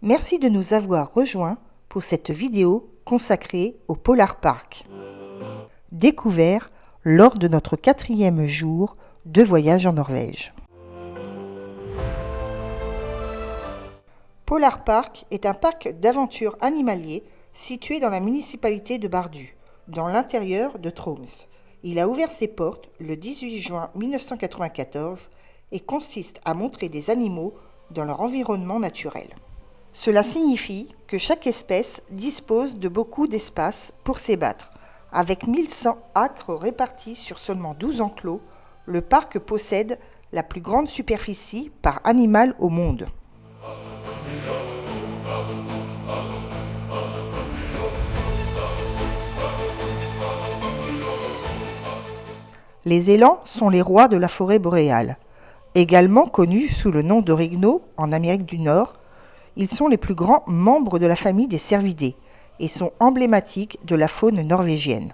Merci de nous avoir rejoints pour cette vidéo consacrée au Polar Park, découvert lors de notre 4e jour de voyage en Norvège. Polar Park est un parc d'aventure animalier situé dans la municipalité de Bardu, dans l'intérieur de Troms. Il a ouvert ses portes le 18 juin 1994 et consiste à montrer des animaux dans leur environnement naturel. Cela signifie que chaque espèce dispose de beaucoup d'espace pour s'ébattre. Avec 1100 acres répartis sur seulement 12 enclos, le parc possède la plus grande superficie par animal au monde. Les élans sont les rois de la forêt boréale. Également connus sous le nom d'orignaux en Amérique du Nord, ils sont les plus grands membres de la famille des cervidés et sont emblématiques de la faune norvégienne.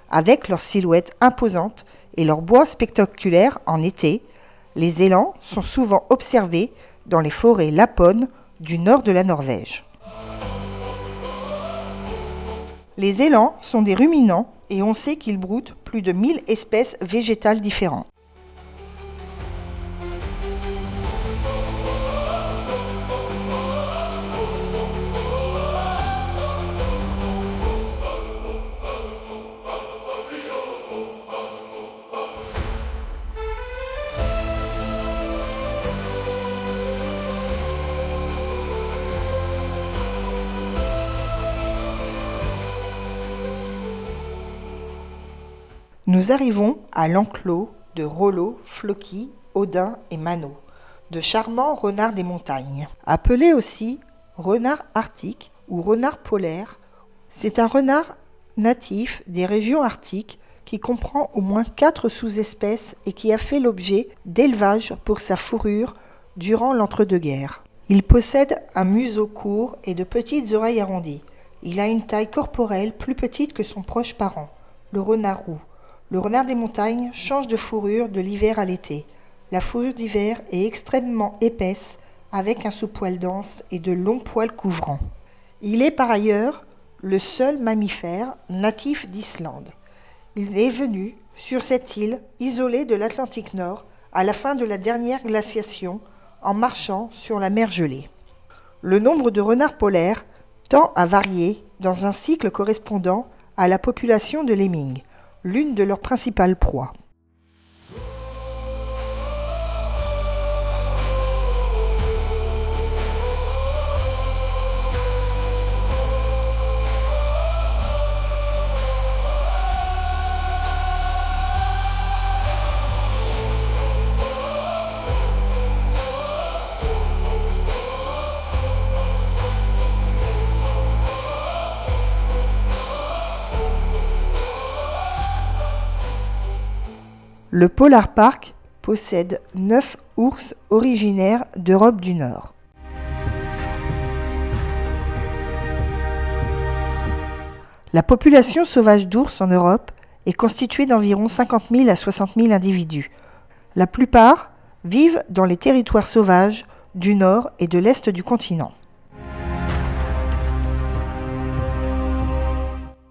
Avec leur silhouette imposante et leur bois spectaculaire en été, les élans sont souvent observés dans les forêts laponnes du nord de la Norvège. Les élans sont des ruminants et on sait qu'ils broutent plus de 1000 espèces végétales différentes. Nous arrivons à l'enclos de Rollo, Floki, Odin et Mano, de charmants renards des montagnes. Appelé aussi renard arctique ou renard polaire, c'est un renard natif des régions arctiques qui comprend au moins 4 sous-espèces et qui a fait l'objet d'élevage pour sa fourrure durant l'entre-deux-guerres. Il possède un museau court et de petites oreilles arrondies. Il a une taille corporelle plus petite que son proche parent, le renard roux. Le renard des montagnes change de fourrure de l'hiver à l'été. La fourrure d'hiver est extrêmement épaisse avec un sous-poil dense et de longs poils couvrants. Il est par ailleurs le seul mammifère natif d'Islande. Il est venu sur cette île isolée de l'Atlantique Nord à la fin de la dernière glaciation en marchant sur la mer gelée. Le nombre de renards polaires tend à varier dans un cycle correspondant à la population de lemmings, l'une de leurs principales proies. Le Polar Park possède 9 ours originaires d'Europe du Nord. La population sauvage d'ours en Europe est constituée d'environ 50 000 à 60 000 individus. La plupart vivent dans les territoires sauvages du nord et de l'est du continent.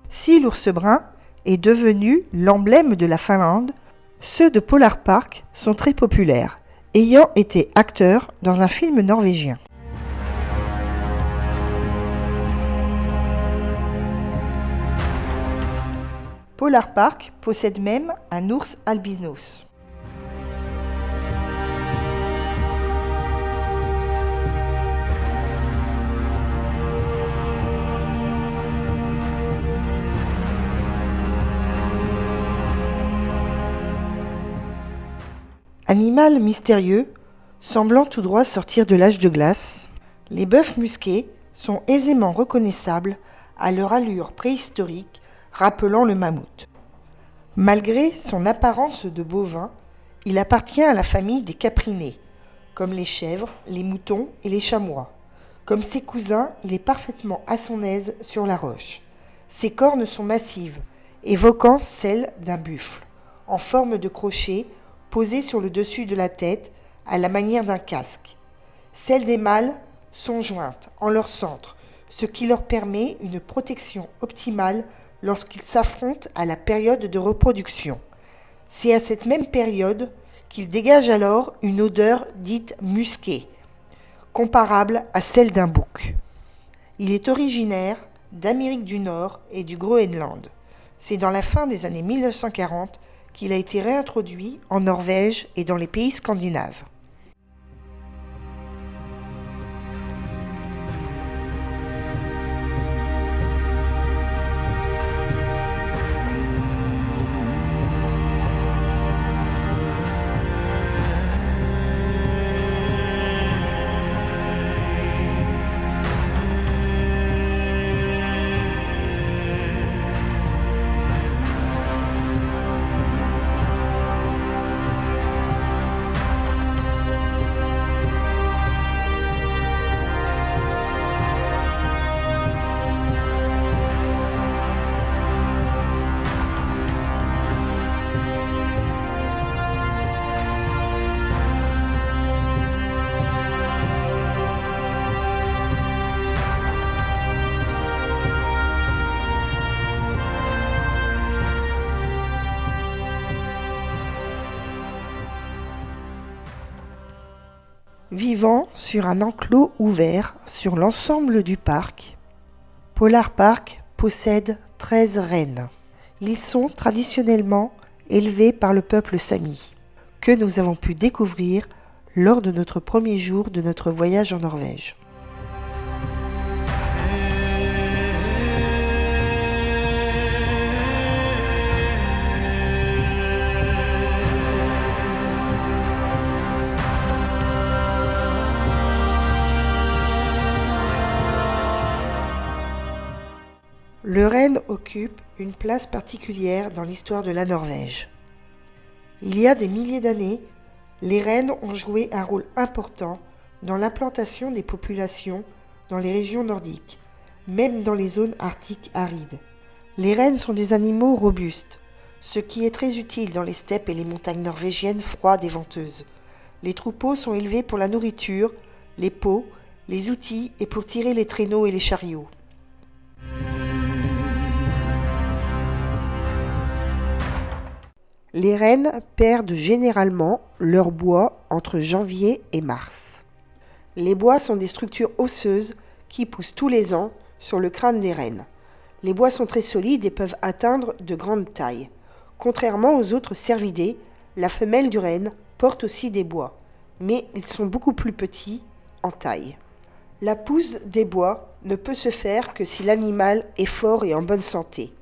Si l'ours brun est devenu l'emblème de la Finlande, ceux de Polar Park sont très populaires, ayant été acteurs dans un film norvégien. Polar Park possède même un ours albinos. Animal mystérieux, semblant tout droit sortir de l'âge de glace, les bœufs musqués sont aisément reconnaissables à leur allure préhistorique rappelant le mammouth. Malgré son apparence de bovin, il appartient à la famille des caprinés, comme les chèvres, les moutons et les chamois. Comme ses cousins, il est parfaitement à son aise sur la roche. Ses cornes sont massives, évoquant celles d'un buffle, en forme de crochet, posé sur le dessus de la tête à la manière d'un casque. Celles des mâles sont jointes en leur centre, ce qui leur permet une protection optimale lorsqu'ils s'affrontent à la période de reproduction. C'est à cette même période qu'ils dégagent alors une odeur dite musquée, comparable à celle d'un bouc. Il est originaire d'Amérique du Nord et du Groenland. C'est dans la fin des années 1940 qu'il a été réintroduit en Norvège et dans les pays scandinaves. Vivant sur un enclos ouvert sur l'ensemble du parc, Polar Park possède 13 rennes. Ils sont traditionnellement élevés par le peuple Sami, que nous avons pu découvrir lors de notre premier jour de notre voyage en Norvège. Le renne occupe une place particulière dans l'histoire de la Norvège. Il y a des milliers d'années, les rennes ont joué un rôle important dans l'implantation des populations dans les régions nordiques, même dans les zones arctiques arides. Les rennes sont des animaux robustes, ce qui est très utile dans les steppes et les montagnes norvégiennes froides et venteuses. Les troupeaux sont élevés pour la nourriture, les peaux, les outils et pour tirer les traîneaux et les chariots. Les rennes perdent généralement leur bois entre janvier et mars. Les bois sont des structures osseuses qui poussent tous les ans sur le crâne des rennes. Les bois sont très solides et peuvent atteindre de grandes tailles. Contrairement aux autres cervidés, la femelle du renne porte aussi des bois, mais ils sont beaucoup plus petits en taille. La pousse des bois ne peut se faire que si l'animal est fort et en bonne santé.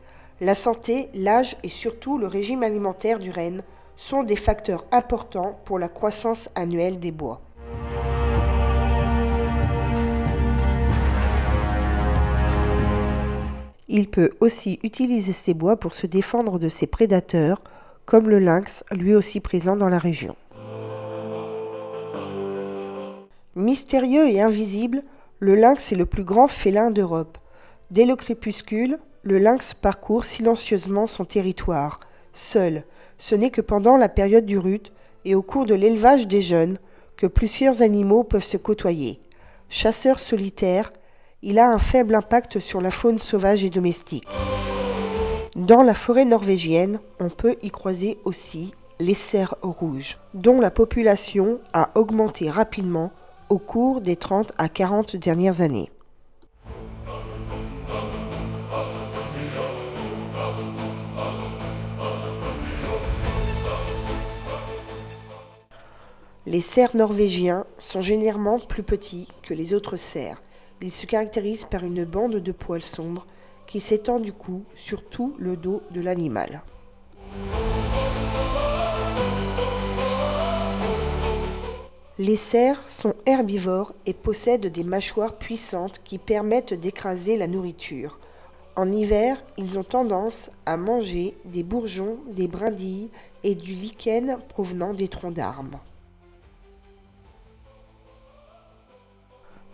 La santé, l'âge et surtout le régime alimentaire du renne sont des facteurs importants pour la croissance annuelle des bois. Il peut aussi utiliser ces bois pour se défendre de ses prédateurs, comme le lynx, lui aussi présent dans la région. Mystérieux et invisible, le lynx est le plus grand félin d'Europe. Dès le crépuscule, le lynx parcourt silencieusement son territoire, seul. Ce n'est que pendant la période du rut et au cours de l'élevage des jeunes que plusieurs animaux peuvent se côtoyer. Chasseur solitaire, il a un faible impact sur la faune sauvage et domestique. Dans la forêt norvégienne, on peut y croiser aussi les cerfs rouges, dont la population a augmenté rapidement au cours des 30 à 40 dernières années. Les cerfs norvégiens sont généralement plus petits que les autres cerfs. Ils se caractérisent par une bande de poils sombres qui s'étend du cou sur tout le dos de l'animal. Les cerfs sont herbivores et possèdent des mâchoires puissantes qui permettent d'écraser la nourriture. En hiver, ils ont tendance à manger des bourgeons, des brindilles et du lichen provenant des troncs d'arbres.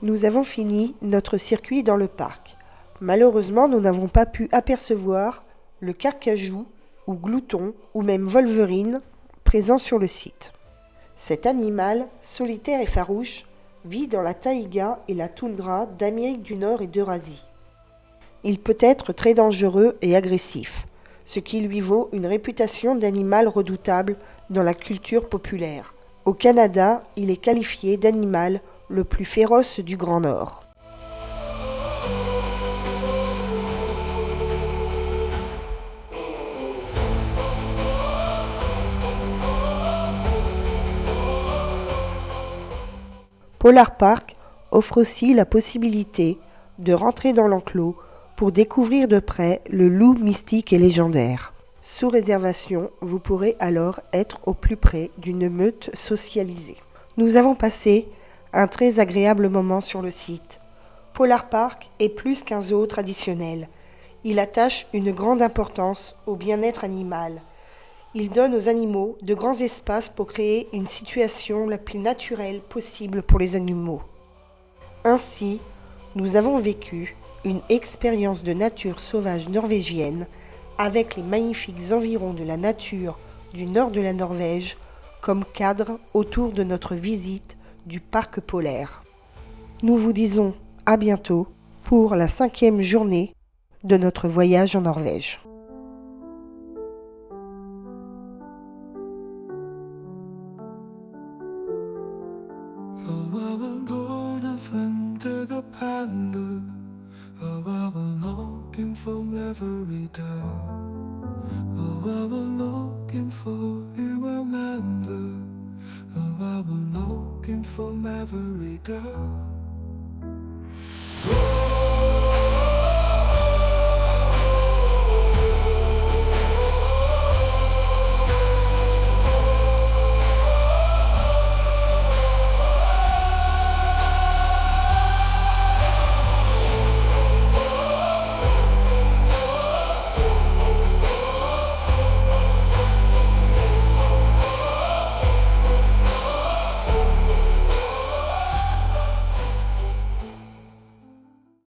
Nous avons fini notre circuit dans le parc. Malheureusement, nous n'avons pas pu apercevoir le carcajou ou glouton ou même Wolverine présent sur le site. Cet animal, solitaire et farouche, vit dans la taïga et la toundra d'Amérique du Nord et d'Eurasie. Il peut être très dangereux et agressif, ce qui lui vaut une réputation d'animal redoutable dans la culture populaire. Au Canada, il est qualifié d'animal le plus féroce du Grand Nord. Polar Park offre aussi la possibilité de rentrer dans l'enclos pour découvrir de près le loup mystique et légendaire. Sous réservation, vous pourrez alors être au plus près d'une meute socialisée. Nous avons passé un très agréable moment sur le site. Polar Park est plus qu'un zoo traditionnel. Il attache une grande importance au bien-être animal. Il donne aux animaux de grands espaces pour créer une situation la plus naturelle possible pour les animaux. Ainsi, nous avons vécu une expérience de nature sauvage norvégienne avec les magnifiques environs de la nature du nord de la Norvège comme cadre autour de notre visite du parc polaire. Nous vous disons à bientôt pour la 5e journée de notre voyage en Norvège.